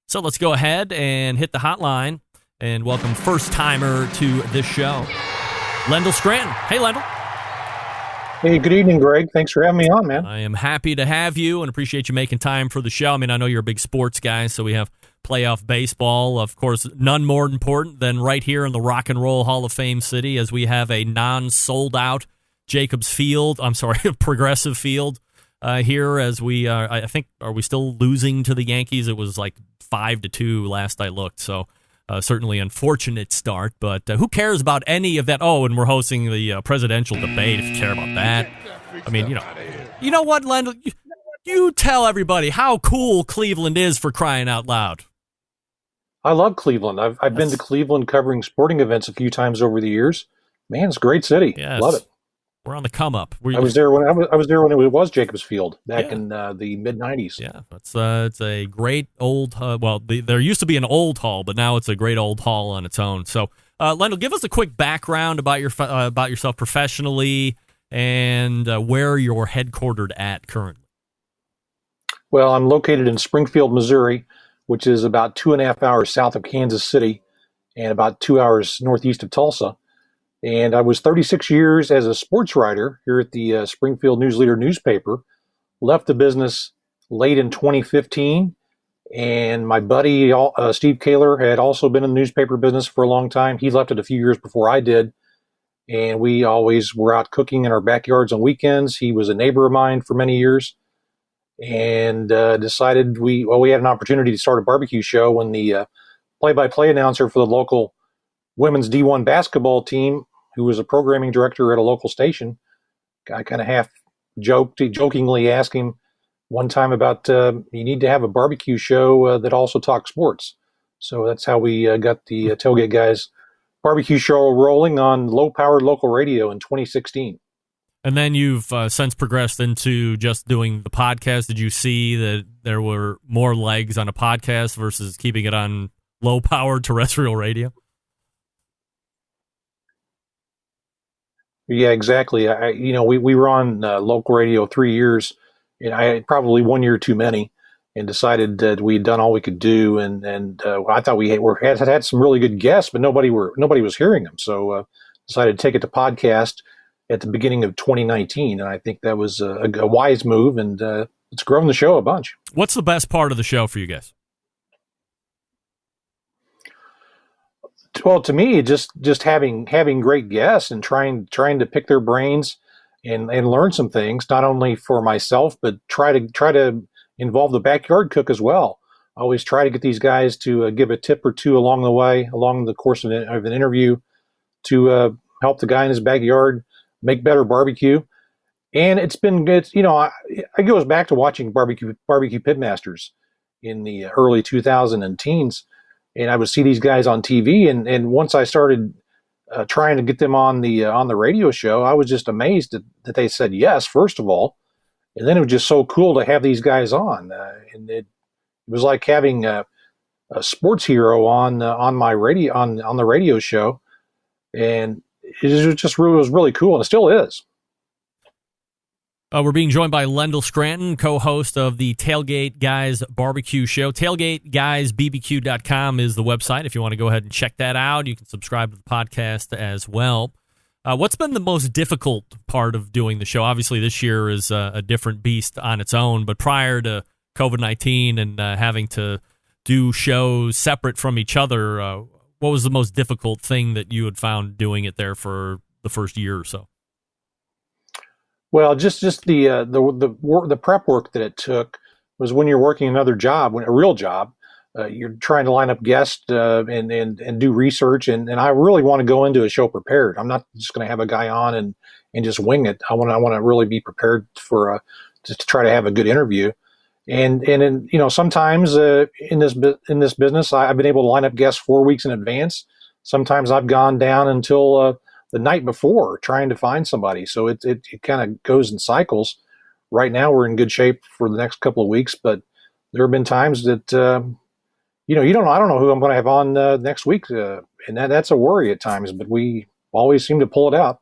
So let's go ahead and hit the hotline and welcome first-timer to this show, Lyndal Scranton. Hey, Lyndal. Hey, good evening, Greg. Thanks for having me on, man. I am happy to have you and appreciate you making time for the show. I mean, I know you're a big sports guy, so we have playoff baseball. Of course, none more important than right here in the Rock and Roll Hall of Fame city, as we have a non-sold-out Progressive Field here, as we I think, are we still losing to the Yankees? It was like 5-2 last I looked, so certainly unfortunate start, but who cares about any of that? Oh, and we're hosting the presidential debate, if you care about that. I mean, you know what, Lyndal? You tell everybody how cool Cleveland is, for crying out loud. I love Cleveland. I've been to Cleveland covering sporting events a few times over the years. Man, it's a great city. Yes. Love it. We're on the come up. I was there when it was Jacobs Field back in the mid '90s. Yeah, it's a great old. There used to be an old hall, but now it's a great old hall on its own. So, Lyndal, give us a quick background about yourself professionally and where you're headquartered at currently. Well, I'm located in Springfield, Missouri, which is about 2.5 hours south of Kansas City and about 2 hours northeast of Tulsa. And I was 36 years as a sports writer here at the Springfield News Leader newspaper. Left the business late in 2015. And my buddy, Steve Kaler, had also been in the newspaper business for a long time. He left it a few years before I did. and we always were out cooking in our backyards on weekends. He was a neighbor of mine for many years, and decided we had an opportunity to start a barbecue show when the play-by-play announcer for the local women's D1 basketball team, who was a programming director at a local station, I kind of jokingly asked him one time about you need to have a barbecue show that also talks sports. So that's how we got the Tailgate Guys barbecue show rolling on low-powered local radio in 2016. And then you've since progressed into just doing the podcast. Did you see that there were more legs on a podcast versus keeping it on low-powered terrestrial radio? Yeah, exactly. We were on local radio 3 years, and I had probably 1 year too many, and decided that we'd done all we could do. And I thought we had some really good guests, but nobody was hearing them. So decided to take it to podcast at the beginning of 2019, and I think that was a wise move, and it's grown the show a bunch. What's the best part of the show for you guys? Well, to me, just having great guests and trying to pick their brains and learn some things, not only for myself, but try to involve the backyard cook as well. I always try to get these guys to give a tip or two along the course of an interview, to help the guy in his backyard make better barbecue. And it's been good. It goes back to watching barbecue pitmasters in the early 2000s and teens. And I would see these guys on TV, and once I started trying to get them on the radio show, I was just amazed that they said yes, first of all, and then it was just so cool to have these guys on, and it was like having a sports hero on my radio on the radio show, and it was really cool, and it still is. We're being joined by Lyndal Scranton, co-host of the Tailgate Guys Barbecue Show. TailgateGuysBBQ.com is the website. If you want to go ahead and check that out, you can subscribe to the podcast as well. What's been the most difficult part of doing the show? Obviously, this year is a different beast on its own, but prior to COVID-19 and having to do shows separate from each other, what was the most difficult thing that you had found doing it there for the first year or so? Well, just the prep work that it took was when you're working another job, a real job, you're trying to line up guests and do research, and I really want to go into a show prepared. I'm not just going to have a guy on and just wing it. I want to really be prepared for just to try to have a good interview. And sometimes in this business, I've been able to line up guests 4 weeks in advance. Sometimes I've gone down until the night before trying to find somebody. So it kind of goes in cycles. Right now we're in good shape for the next couple of weeks, but there have been times that, I don't know who I'm going to have on next week. And that's a worry at times, but we always seem to pull it out.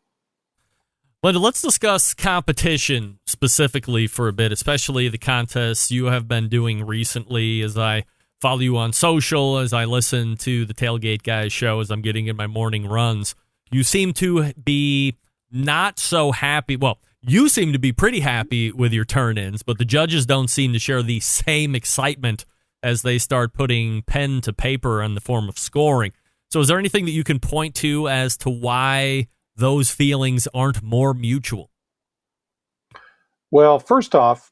Lyndal, let's discuss competition specifically for a bit, especially the contests you have been doing recently. As I follow you on social, as I listen to the Tailgate Guys show, as I'm getting in my morning runs, you seem to be not so happy. Well, you seem to be pretty happy with your turn-ins, but the judges don't seem to share the same excitement as they start putting pen to paper in the form of scoring. So is there anything that you can point to as to why those feelings aren't more mutual? Well, first off,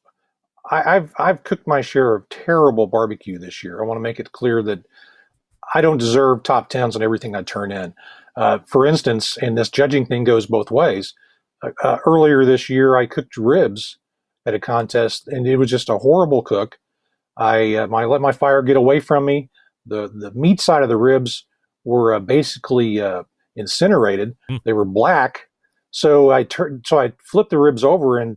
I've cooked my share of terrible barbecue this year. I want to make it clear that I don't deserve top tens on everything I turn in. For instance, and this judging thing goes both ways. Earlier this year, I cooked ribs at a contest, and it was just a horrible cook. I let my fire get away from me. The meat side of the ribs were basically incinerated. They were black. So I flipped the ribs over and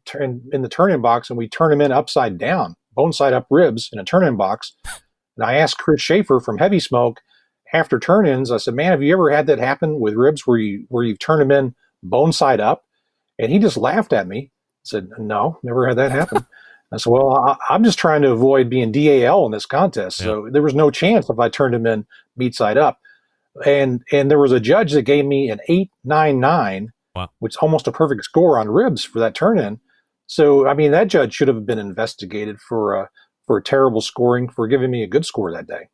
in the turn-in box, and we turned them in upside down, bone side up ribs in a turn-in box. And I asked Chris Schaefer from Heavy Smoke after turn-ins, I said, man, have you ever had that happen with ribs where you've turned them in bone side up? And he just laughed at me. Said, no, never had that happen. I said, well, I'm just trying to avoid being DAL in this contest. Yeah. So there was no chance if I turned him in meat side up. And there was a judge that gave me an 8.99, wow, which is almost a perfect score on ribs for that turn-in. So, I mean, that judge should have been investigated for terrible scoring for giving me a good score that day.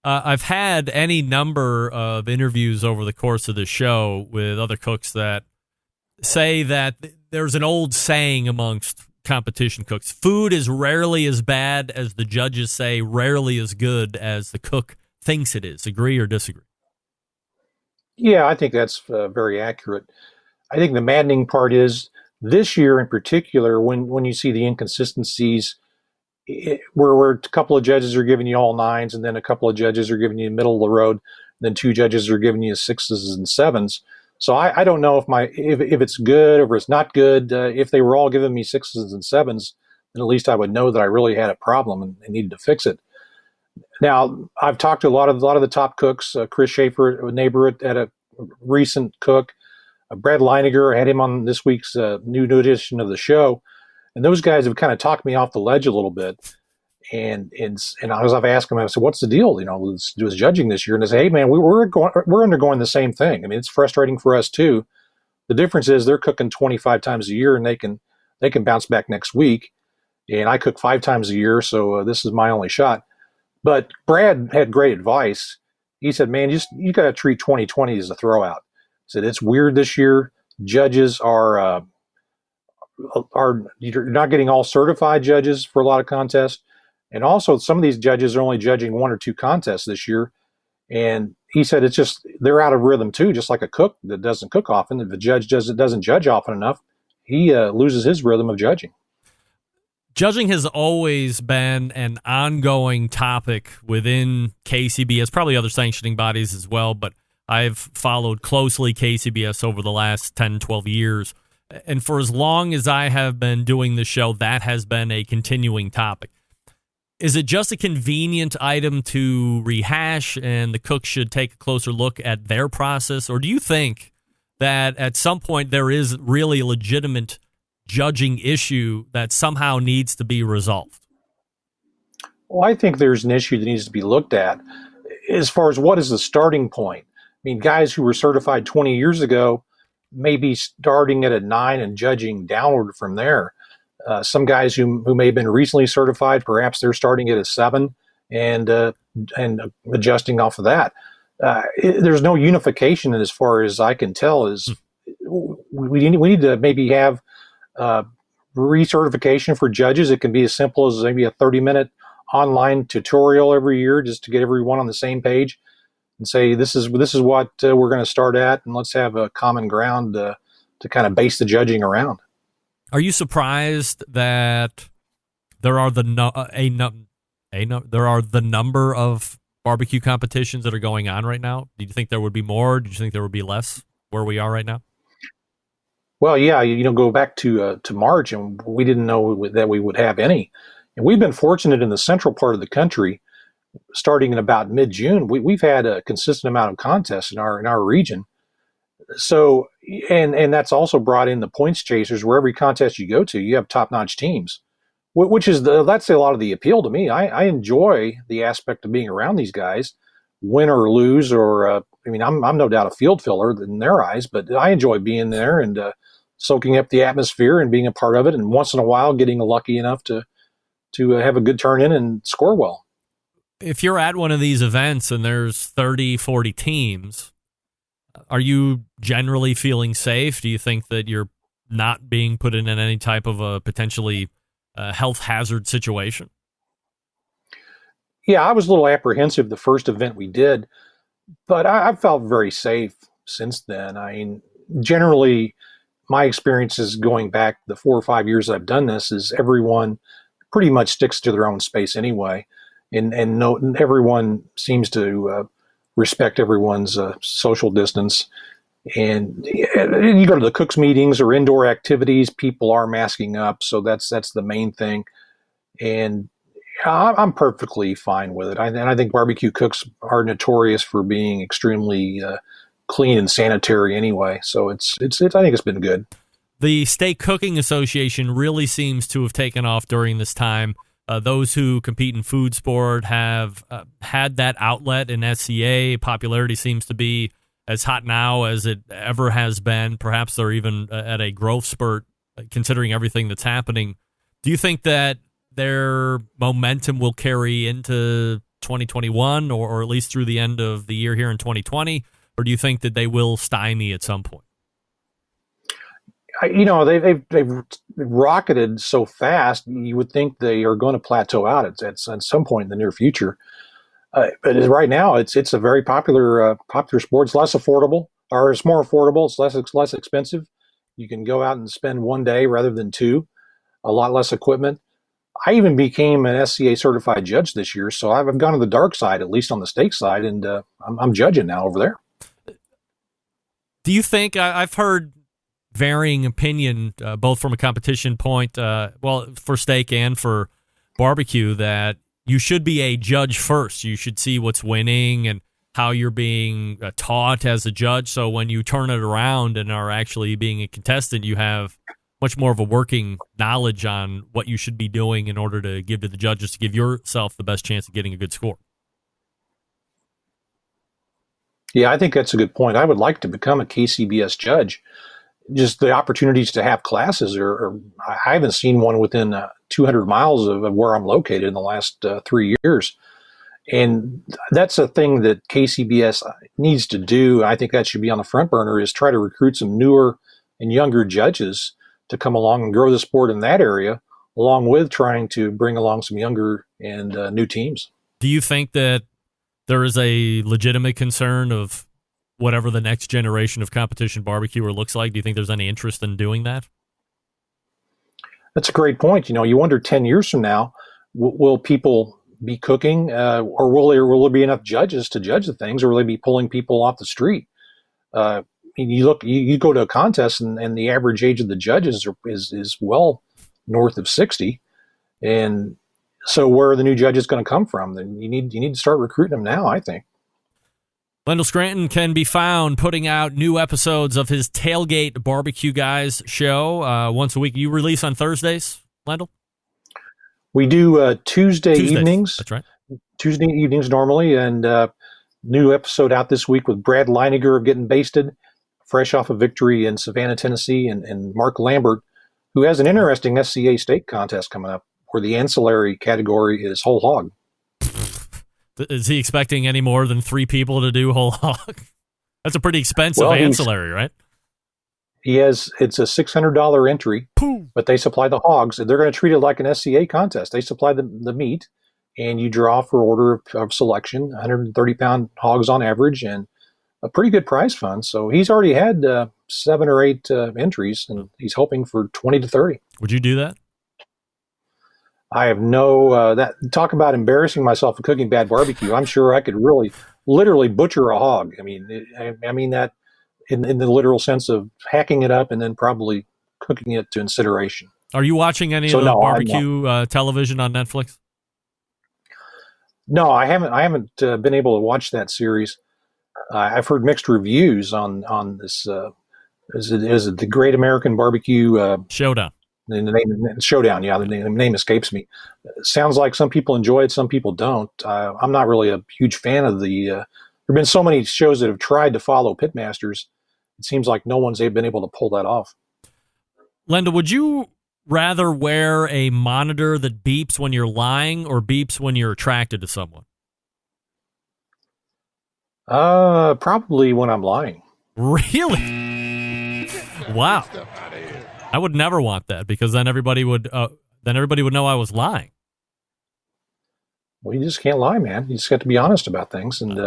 I've had any number of interviews over the course of the show with other cooks that say that there's an old saying amongst competition cooks: food is rarely as bad as the judges say, rarely as good as the cook thinks it is. Agree or disagree? Yeah, I think that's very accurate. I think the maddening part is this year in particular, when you see the inconsistencies, where a couple of judges are giving you all nines, and then a couple of judges are giving you middle of the road, and then two judges are giving you sixes and sevens. So I don't know if it's good or if it's not good. If they were all giving me sixes and sevens, then at least I would know that I really had a problem and needed to fix it. Now, I've talked to a lot of the top cooks. Chris Schaefer, a neighbor at a recent cook, Brad Leiniger, I had him on this week's new edition of the show, and those guys have kind of talked me off the ledge a little bit. And as I've asked them, I said, "What's the deal? With judging this year?" And they say, "Hey, man, we're undergoing the same thing. I mean, it's frustrating for us too. The difference is they're cooking 25 times a year, and they can bounce back next week. And I cook 5 times a year, so this is my only shot." But Brad had great advice. He said, "Man, you got to treat 2020 as a throwout." He said, "It's weird this year. Judges are you're not getting all certified judges for a lot of contests. And also, some of these judges are only judging 1 or 2 contests this year." And he said it's just they're out of rhythm too, just like a cook that doesn't cook often. If a judge doesn't judge often enough, he loses his rhythm of judging. Judging has always been an ongoing topic within KCBS, probably other sanctioning bodies as well, but I've followed closely KCBS over the last 10, 12 years. And for as long as I have been doing the show, that has been a continuing topic. Is it just a convenient item to rehash and the cook should take a closer look at their process? Or do you think that at some point there is really a legitimate judging issue that somehow needs to be resolved? Well, I think there's an issue that needs to be looked at as far as what is the starting point. I mean, guys who were certified 20 years ago may be starting at a 9 and judging downward from there. Some guys who may have been recently certified, perhaps they're starting at a 7 and adjusting off of that. There's no unification as far as I can tell. We need to maybe have recertification for judges. It can be as simple as maybe a 30-minute online tutorial every year just to get everyone on the same page and say, this is what we're going to start at, and let's have a common ground to kind of base the judging around. Are you surprised that there are the number of barbecue competitions that are going on right now? Do you think there would be more? Do you think there would be less where we are right now? Well, yeah, go back to March, and we didn't know that we would have any. And we've been fortunate in the central part of the country, starting in about mid-June. We've had a consistent amount of contests in our region. So, and that's also brought in the points chasers, where every contest you go to, you have top-notch teams, which is that's a lot of the appeal to me. I enjoy the aspect of being around these guys, win or lose, or I'm no doubt a field filler in their eyes, but I enjoy being there and soaking up the atmosphere and being a part of it, and once in a while getting lucky enough to have a good turn in and score well. If you're at one of these events and there's 30, 40 teams, are you generally feeling safe? Do you think that you're not being put in any type of a potentially health hazard situation? Yeah, I was a little apprehensive the first event we did, but I've felt very safe since then. I mean, generally, my experiences going back the 4 or 5 years I've done this is everyone pretty much sticks to their own space anyway, and everyone seems to respect everyone's social distance. And you go to the cooks meetings or indoor activities, people are masking up, so that's the main thing. And I'm perfectly fine with it. And I think barbecue cooks are notorious for being extremely clean and sanitary anyway. So I think it's been good. The State Cooking Association really seems to have taken off during this time. Those who compete in food sport have had that outlet in SCA. Popularity seems to be as hot now as it ever has been. Perhaps they're even at a growth spurt, considering everything that's happening. Do you think that their momentum will carry into 2021 or at least through the end of the year here in 2020? Or do you think that they will stymie at some point? They've rocketed so fast. You would think they are going to plateau out at some point in the near future. But right now, it's a very popular sport. It's less affordable, or it's more affordable. It's less expensive. You can go out and spend one day rather than two. A lot less equipment. I even became an SCA certified judge this year, so I've gone to the dark side, at least on the stake side, and I'm judging now over there. Do you think I've heard varying opinion, both from a competition point, for steak and for barbecue, that you should be a judge first. You should see what's winning and how you're being taught as a judge. So when you turn it around and are actually being a contestant, you have much more of a working knowledge on what you should be doing in order to give to the judges to give yourself the best chance of getting a good score. Yeah, I think that's a good point. I would like to become a KCBS judge. Just the opportunities to have classes I haven't seen one within 200 miles of where I'm located in the last 3 years. And that's a thing that KCBS needs to do. I think that should be on the front burner, is try to recruit some newer and younger judges to come along and grow the sport in that area, along with trying to bring along some younger and new teams. Do you think that there is a legitimate concern of whatever the next generation of competition barbecuer looks like? Do you think there's any interest in doing that? That's a great point. You wonder 10 years from now, will people be cooking, or will there be enough judges to judge the things, or will they be pulling people off the street? You go to a contest, and the average age of the judges is well north of 60, and so where are the new judges going to come from? Then you need to start recruiting them now, I think. Lyndal Scranton can be found putting out new episodes of his Tailgate Barbecue Guys show once a week. You release on Thursdays, Lyndal? We do Tuesdays evenings. That's right. Tuesday evenings normally, and new episode out this week with Brad Leiniger of Getting Basted, fresh off a victory in Savannah, Tennessee, and Mark Lambert, who has an interesting SCA steak contest coming up where the ancillary category is whole hog. Is he expecting any more than 3 people to do whole hog? That's a pretty expensive ancillary, right? It's a $600 entry, but they supply the hogs. They're going to treat it like an SCA contest. They supply the meat, and you draw for order of selection, 130-pound hogs on average, and a pretty good prize fund. So he's already had 7 or 8 entries, and he's hoping for 20 to 30. Would you do that? I have talk about embarrassing myself for cooking bad barbecue. I'm sure I could literally butcher a hog. I mean that in the literal sense of hacking it up and then probably cooking it to incineration. Are you watching any of the barbecue television on Netflix? No, I haven't been able to watch that series. I've heard mixed reviews on this. Is it the Great American Barbecue Showdown? The name Showdown, yeah. The name escapes me. Sounds like some people enjoy it, some people don't. I'm not really a huge fan of the. There have been so many shows that have tried to follow pitmasters. It seems like no one's been able to pull that off. Lyndal, would you rather wear a monitor that beeps when you're lying or beeps when you're attracted to someone? Probably when I'm lying. Really? Wow. I would never want that, because then everybody would know I was lying. Well, you just can't lie, man. You just got to be honest about things. And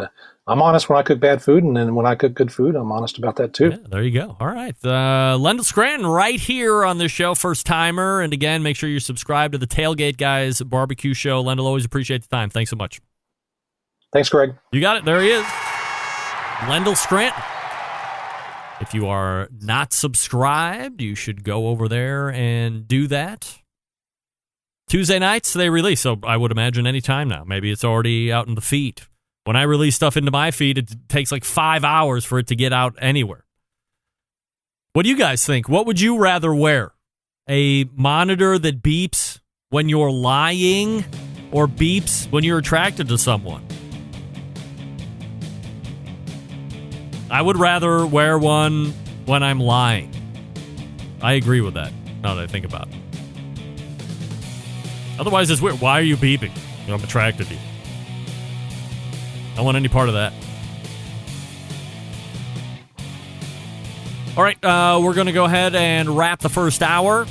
I'm honest when I cook bad food, and then when I cook good food, I'm honest about that too. Yeah, there you go. All right. Lyndal Scranton right here on this show, first timer. And again, make sure you're subscribed to the Tailgate Guys Barbecue Show. Lyndal, always appreciate the time. Thanks so much. Thanks, Greg. You got it. There he is. Lyndal Scranton. If you are not subscribed, you should go over there and do that. Tuesday nights, they release, so I would imagine any time now. Maybe it's already out in the feed. When I release stuff into my feed, it takes like 5 hours for it to get out anywhere. What do you guys think? What would you rather wear? A monitor that beeps when you're lying or beeps when you're attracted to someone? I would rather wear one when I'm lying. I agree with that, now that I think about it. Otherwise, it's weird. Why are you beeping? I'm attracted to you. Don't want any part of that. All right, we're going to go ahead and wrap the first hour.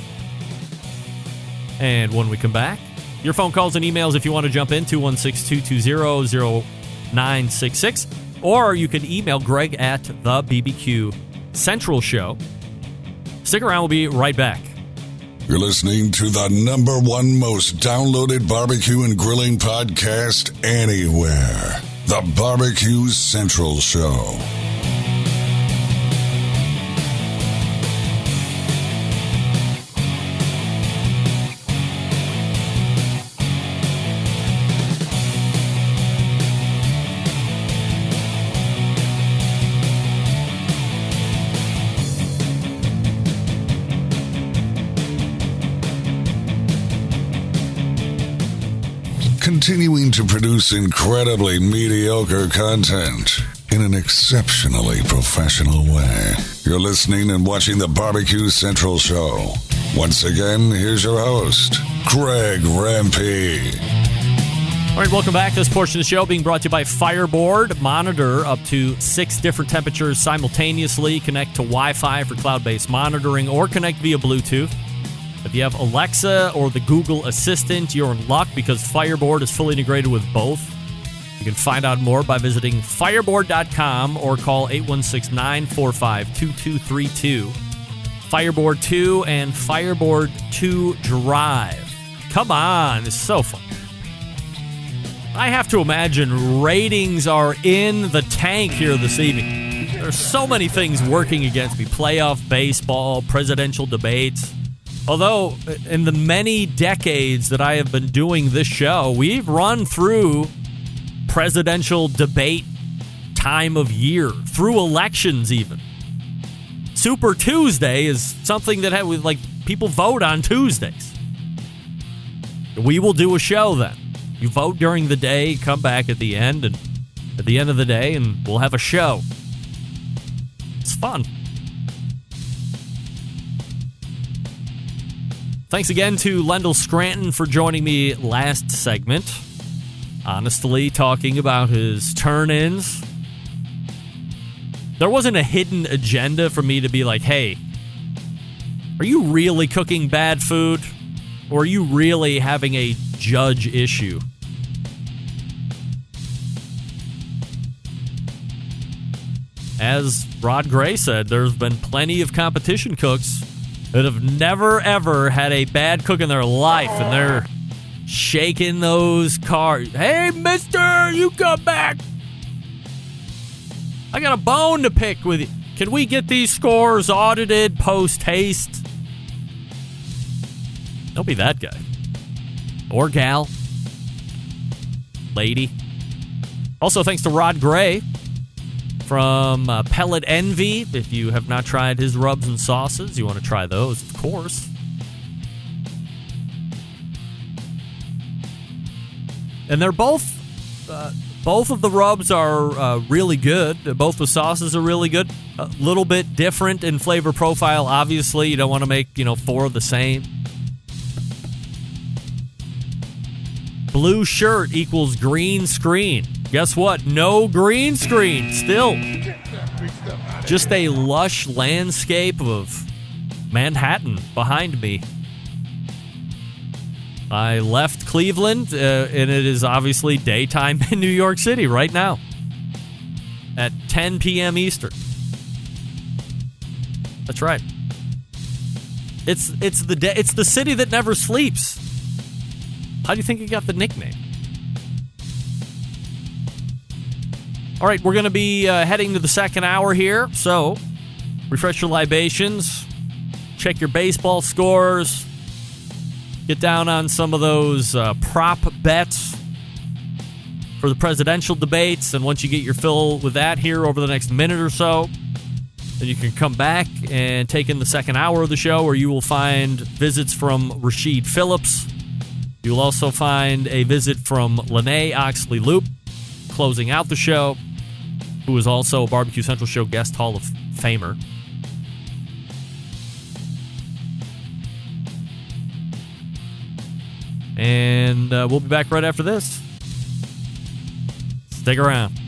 And when we come back, your phone calls and emails if you want to jump in, 216-220-0966. Or you can email Greg at the BBQ Central Show. Stick around, we'll be right back. You're listening to the #1 most downloaded barbecue and grilling podcast anywhere. The BBQ Central Show. Continuing to produce incredibly mediocre content in an exceptionally professional way. You're listening and watching the BBQ Central Show. Once again, here's your host, Greg Rempe. All right, welcome back. This portion of the show being brought to you by Fireboard. Monitor up to 6 different temperatures simultaneously. Connect to Wi-Fi for cloud-based monitoring or connect via Bluetooth. If you have Alexa or the Google Assistant, you're in luck because Fireboard is fully integrated with both. You can find out more by visiting fireboard.com or call 816-945-2232. Fireboard 2 and Fireboard 2 Drive. Come on, it's so fun. I have to imagine ratings are in the tank here this evening. There's so many things working against me. Playoff baseball, presidential debates. Although, in the many decades that I have been doing this show, we've run through presidential debate time of year, through elections even. Super Tuesday is something that people vote on Tuesdays. We will do a show then. You vote during the day, come back at the end of the day, and we'll have a show. It's fun. Thanks again to Lyndal Scranton for joining me last segment. Honestly, talking about his turn-ins. There wasn't a hidden agenda for me to be like, hey, are you really cooking bad food? Or are you really having a judge issue? As Rod Gray said, there's been plenty of competition cooks that have never, ever had a bad cook in their life, and they're shaking those cards. Hey, mister, you come back. I got a bone to pick with you. Can we get these scores audited post-haste? Don't be that guy. Or gal. Lady. Also, thanks to Rod Gray from Pellet Envy. If you have not tried his rubs and sauces, you want to try those, of course. And they're both of the rubs are really good. Both the sauces are really good. A little bit different in flavor profile, obviously. You don't want to make, 4 of the same. Blue shirt equals green screen. Guess what? No green screen. Still, just a lush landscape of Manhattan behind me. I left Cleveland, and it is obviously daytime in New York City right now at 10 p.m. Eastern. That's right. It's the city that never sleeps. How do you think it got the nickname? All right, we're going to be heading to the second hour here, so refresh your libations, check your baseball scores, get down on some of those prop bets for the presidential debates, and once you get your fill with that here over the next minute or so, then you can come back and take in the second hour of the show, where you will find visits from Rasheed Phillips. You'll also find a visit from Lene Oxley-Loop, closing out the show, who is also a Barbecue Central Show guest Hall of Famer. And we'll be back right after this. Stick around.